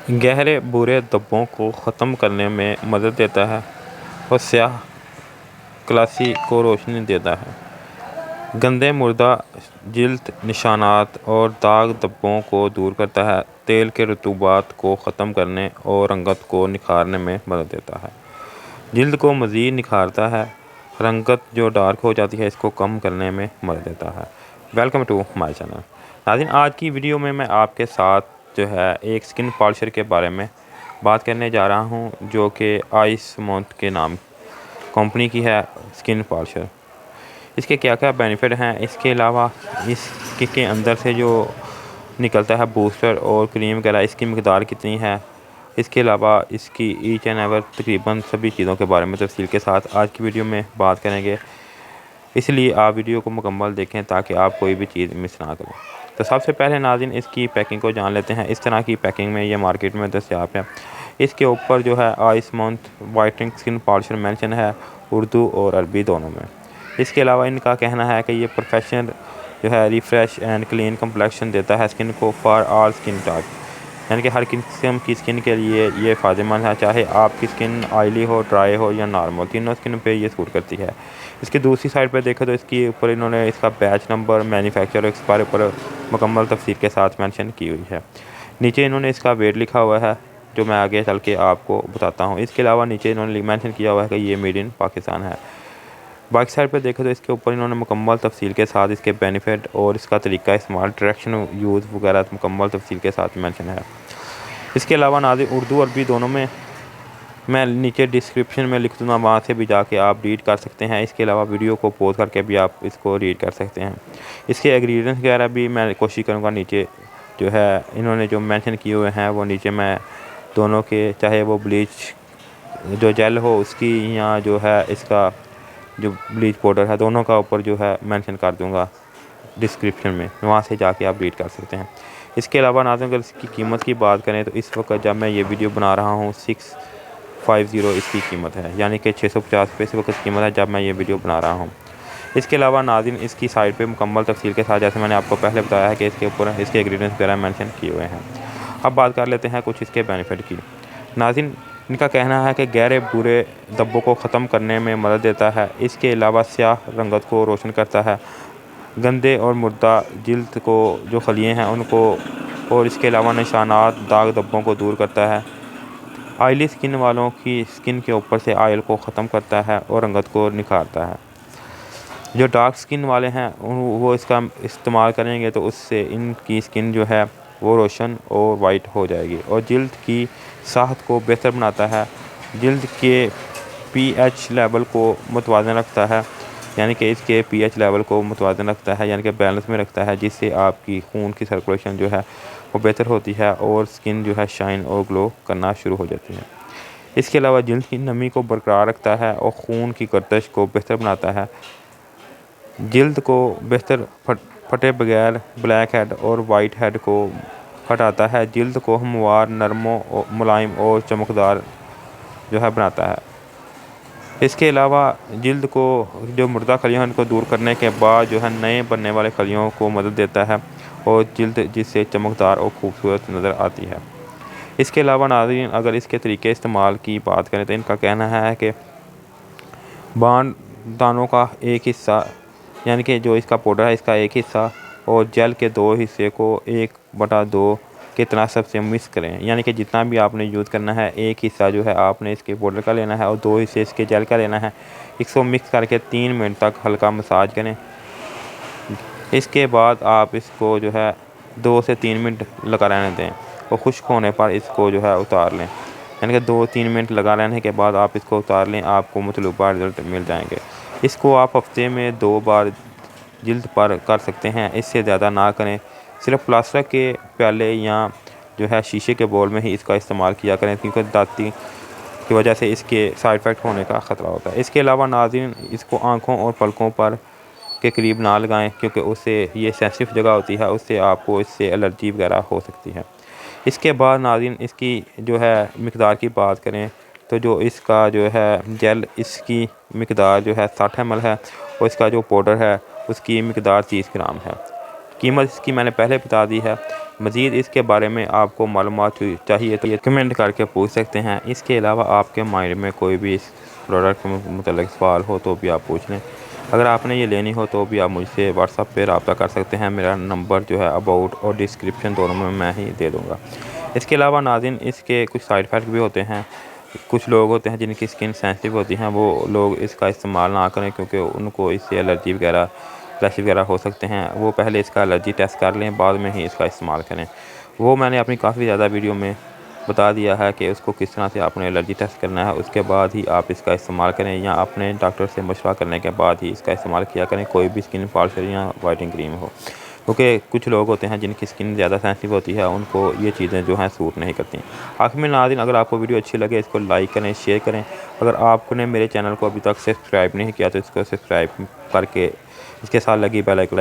गहरे भूरे धब्बों को ख़त्म करने में मदद देता है और स्याह क्लासी को रोशनी देता है। गंदे मुर्दा जिल्द निशानात और दाग धब्बों को दूर करता है। तेल के रतूबात को ख़त्म करने और रंगत को निखारने में मदद देता है। जिल्द को मज़ीद निखारता है। रंगत जो डार्क हो जाती है इसको कम करने में मदद देता है। Welcome to my channel. नाज़रीन, आज की वीडियो में मैं आपके साथ जो है एक स्किन पॉलिशर के बारे में बात करने जा रहा हूं, जो कि आइस माउथ के नाम कंपनी की है स्किन पॉलिशर। इसके क्या क्या बेनिफिट हैं, इसके अलावा इसके अंदर से जो निकलता है बूस्टर और क्रीम वगैरह, इसकी मकदार कितनी है, इसके अलावा इसकी ईच एंड एवर तकरीबन सभी चीज़ों के बारे में तफसील के साथ आज की वीडियो में बात करेंगे। इसलिए आप वीडियो को मुकम्मल देखें ताकि आप कोई भी चीज़ मिस ना करें। तो सबसे पहले नाज़रीन इसकी पैकिंग को जान लेते हैं। इस तरह की पैकिंग में ये मार्केट में दस्तयाब है। इसके ऊपर जो है ice mouth whitening skin polisher mention है, उर्दू और अरबी दोनों में। इसके अलावा इनका कहना है कि ये प्रोफेशनल जो है रिफ़्रेश एंड क्लीन कम्प्लेक्शन देता है स्किन को फॉर ऑल स्किन टाइप, यानी कि हर किस्म की स्किन के लिए ये फ़ायदेमंद है, चाहे आपकी स्किन ऑयली हो, ड्राई हो या नॉर्मल, तीनों स्किन पे ये सूट करती है। इसकी दूसरी साइड पे देखें तो इसके ऊपर इन्होंने इसका बैच नंबर, मैन्युफैक्चर, एक्सपायर पर मुकम्मल तफसील के साथ मेंशन की हुई है। नीचे इन्होंने इसका वेट लिखा हुआ है, जो मैं आगे चल के आपको बताता हूँ। इसके अलावा नीचे इन्होंने मेंशन किया हुआ है कि ये मेड इन पाकिस्तान है। बाकी साइड पे देखें तो इसके ऊपर इन्होंने मुकम्मल तफसील के साथ इसके बेनिफिट और इसका तरीका इस्तेमाल, डायरेक्शन यूज़ वगैरह मुकम्मल तफसील के साथ मेंशन है। इसके अलावा नाज़रीन उर्दू अरबी दोनों में मैं नीचे डिस्क्रिप्शन में लिख दूँगा, वहाँ से भी जाके आप रीड कर सकते हैं। इसके अलावा वीडियो को पॉज करके भी आप इसको रीड कर सकते हैं। इसके इंग्रेडिएंट्स वगैरह भी मैं कोशिश करूँगा नीचे जो है इन्होंने जो मेंशन किए हुए हैं वो नीचे मैं दोनों के, चाहे वो ब्लीच जो जेल हो उसकी या जो है इसका जो ब्लीच पाउडर है, दोनों का ऊपर जो है मेंशन कर दूँगा डिस्क्रिप्शन में, वहाँ से जाके आप रीड कर सकते हैं। इसके अलावा नाज़रीन अगर इसकी कीमत की बात करें तो इस वक्त जब मैं ये वीडियो बना रहा हूँ 650 इसकी कीमत है, यानी कि 650 रुपये इस वक्त कीमत है जब मैं ये वीडियो बना रहा हूँ। इसके अलावा नाज़रीन इसकी साइड पे मुकम्मल तफसील के साथ, जैसे मैंने आपको पहले बताया है कि इसके ऊपर इसके इंग्रेडिएंट्स वगैरह मेंशन किए हुए हैं। अब बात कर लेते हैं कुछ इसके बेनिफिट की। नाज़रीन इनका कहना है कि गहरे भूरे धब्बों को ख़त्म करने में मदद देता है। इसके अलावा स्याह रंगत को रोशन करता है। गंदे और मुर्दा जिल्द को जो खलिए हैं उनको, और इसके अलावा निशानात, दाग धब्बों को दूर करता है। ऑयली स्किन वालों की स्किन के ऊपर से ऑयल को ख़त्म करता है और रंगत को निखारता है। जो डार्क स्किन वाले हैं वो इसका इस्तेमाल करेंगे तो उससे इनकी स्किन जो है वो रोशन और वाइट हो जाएगी और जिल्द की साहत को बेहतर बनाता है। जिल्द के पीएच लेवल को मुतवाज़न रखता है, यानी कि इसके पीएच लेवल को मुतवाज़न रखता है, यानी कि बैलेंस में रखता है, जिससे आपकी खून की सर्कुलेशन जो है वो बेहतर होती है और स्किन जो है शाइन और ग्लो करना शुरू हो जाती है। इसके अलावा जिल्द की नमी को बरकरार रखता है और खून की गर्दिश को बेहतर बनाता है। जिल्द को बेहतर फटे बगैर ब्लैक हेड और वाइट हेड को हटाता है। जिल्द को हमवार, नरम, मुलायम और चमकदार जो है बनाता है। इसके अलावा जिल्द को जो मुर्दा खलियों उनको दूर करने के बाद जो है नए बनने वाले खलियों को मदद देता है और जिल्द जिससे चमकदार और खूबसूरत नज़र आती है। इसके अलावा नाज़रीन अगर इसके तरीके इस्तेमाल की बात करें तो इनका कहना है कि बांड दानों का एक हिस्सा, यानी कि जो इसका पाउडर है इसका एक हिस्सा और जेल के 2 हिस्से को 1/2 के तनासब से मिक्स करें, यानी कि जितना भी आपने यूज़ करना है एक हिस्सा जो है आपने इसके पाउडर का लेना है और 2 हिस्से इसके जेल का लेना है। इसको मिक्स करके 3 मिनट तक हल्का मसाज करें। इसके बाद आप इसको जो है 2 से 3 मिनट लगा रहने दें और खुश्क होने पर इसको जो है उतार लें, यानी कि 2-3 मिनट लगा रहने के बाद आप इसको उतार लें, आपको मतलूबा रिज़ल्ट मिल जाएंगे। इसको आप हफ्ते में 2 बार जिल्द पर कर सकते हैं, इससे ज़्यादा ना करें। सिर्फ प्लास्टिक के प्याले या जो है शीशे के बोल में ही इसका इस्तेमाल किया करें, क्योंकि दांती की वजह से इसके साइड इफ़ेक्ट होने का ख़तरा होता है। इसके अलावा नाज़रीन इसको आँखों और पलकों पर के करीब ना लगाएं, क्योंकि उससे ये सेंसिटिव जगह होती है, उससे आपको इससे एलर्जी वगैरह हो सकती है। इसके बाद नाज़रीन इसकी जो है मिक़दार की बात करें तो जो इसका जो है जेल, इसकी मिक़दार जो है 60 ml है और इसका जो पाउडर है उसकी मिक़दार 30 ग्राम है। कीमत इसकी मैंने पहले बता दी है। मज़ीद इसके बारे में आपको मालूमात चाहिए तो ये कमेंट करके पूछ सकते हैं। इसके अलावा आपके माइंड में कोई भी इस प्रोडक्ट के मतलब सवाल हो तो भी आप पूछ लें। अगर आपने ये लेनी हो तो भी आप मुझसे व्हाट्सअप पे रब्ता कर सकते हैं। मेरा नंबर जो है अबाउट और डिस्क्रिप्शन दोनों में मैं ही दे दूँगा। इसके अलावा नाज़रीन इसके कुछ साइड इफ़ेक्ट भी होते हैं। कुछ लोग होते हैं जिनकी स्किन सेंसिटिव होती हैं, वो लोग इसका इस्तेमाल ना करें क्योंकि उनको इससे एलर्जी वगैरह रैश वगैरह हो सकते हैं। वो पहले इसका एलर्जी टेस्ट कर लें, बाद में ही इसका इस्तेमाल करें। वो मैंने अपनी काफ़ी ज़्यादा वीडियो में बता दिया है कि उसको किस तरह से आपने एलर्जी टेस्ट करना है। उसके बाद ही आप इसका इस्तेमाल करें या अपने डॉक्टर से मशवरा करने के बाद ही इसका इस्तेमाल किया करें, कोई भी स्किन पॉलिशर या वाइटनिंग क्रीम हो। क्योंकि कुछ लोग होते हैं जिनकी स्किन ज़्यादा सेंसिटिव होती है, उनको ये चीज़ें जो हैं सूट नहीं करती। आखिर में नाज़रीन, अगर आपको वीडियो अच्छी लगे इसको लाइक करें, शेयर करें। अगर आपने मेरे चैनल को अभी तक सब्सक्राइब नहीं किया तो इसको सब्सक्राइब करके इसके साथ लगी बेल आइकन